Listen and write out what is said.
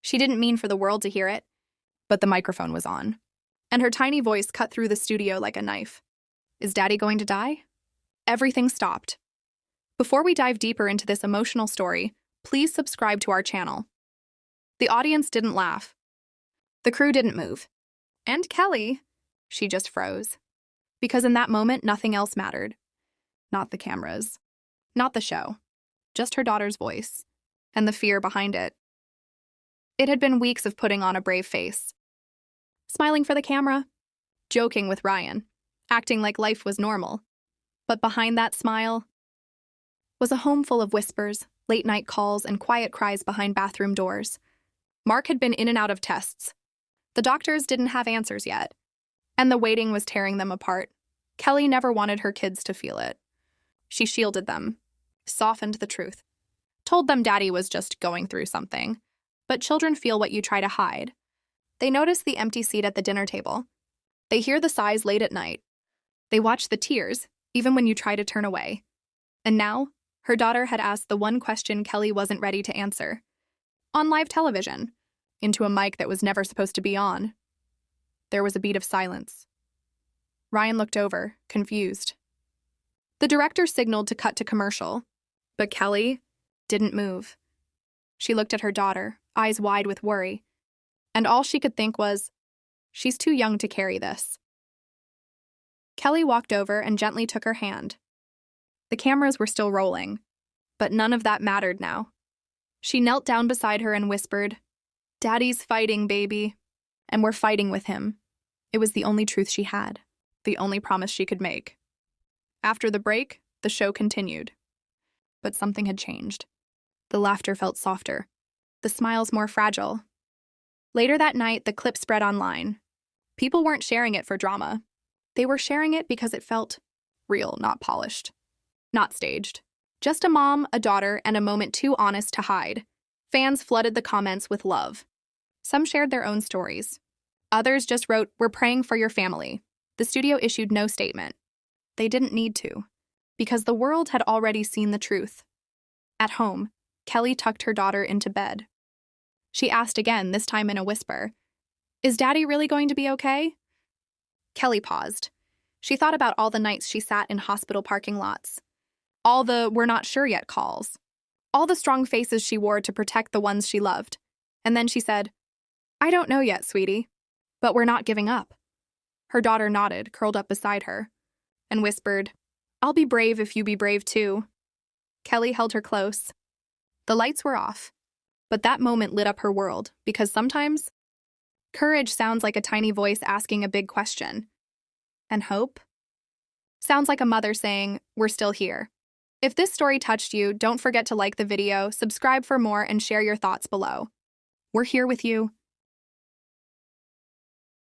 She didn't mean for the world to hear it, but the microphone was on, and her tiny voice cut through the studio like a knife. Is Daddy going to die? Everything stopped. Before we dive deeper into this emotional story, please subscribe to our channel. The audience didn't laugh. The crew didn't move. And Kelly, she just froze. Because in that moment, nothing else mattered. Not the cameras. Not the show. Just her daughter's voice. And the fear behind it. It had been weeks of putting on a brave face. Smiling for the camera. Joking with Ryan. Acting like life was normal. But behind that smile was a home full of whispers, late-night calls, and quiet cries behind bathroom doors. Mark had been in and out of tests. The doctors didn't have answers yet, and the waiting was tearing them apart. Kelly never wanted her kids to feel it. She shielded them, softened the truth, told them Daddy was just going through something. But children feel what you try to hide. They notice the empty seat at the dinner table. They hear the sighs late at night. They watch the tears, even when you try to turn away. And now, her daughter had asked the one question Kelly wasn't ready to answer. On live television, into a mic that was never supposed to be on. There was a beat of silence. Ryan looked over, confused. The director signaled to cut to commercial, but Kelly didn't move. She looked at her daughter, eyes wide with worry, and all she could think was, she's too young to carry this. Kelly walked over and gently took her hand. The cameras were still rolling, but none of that mattered now. She knelt down beside her and whispered, "Daddy's fighting, baby." And we're fighting with him. It was the only truth she had, the only promise she could make. After the break, the show continued. But something had changed. The laughter felt softer, the smiles more fragile. Later that night, the clip spread online. People weren't sharing it for drama. They were sharing it because it felt real, not polished, not staged. Just a mom, a daughter, and a moment too honest to hide. Fans flooded the comments with love. Some shared their own stories. Others just wrote, "We're praying for your family." The studio issued no statement. They didn't need to, because the world had already seen the truth. At home, Kelly tucked her daughter into bed. She asked again, this time in a whisper, "Is Daddy really going to be okay?" Kelly paused. She thought about all the nights she sat in hospital parking lots. All the "we're not sure yet" calls. All the strong faces she wore to protect the ones she loved. And then she said, "I don't know yet, sweetie, but we're not giving up." Her daughter nodded, curled up beside her, and whispered, "I'll be brave if you be brave too." Kelly held her close. The lights were off, but that moment lit up her world, because sometimes courage sounds like a tiny voice asking a big question. And hope sounds like a mother saying, "We're still here." If this story touched you, don't forget to like the video, subscribe for more, and share your thoughts below. We're here with you,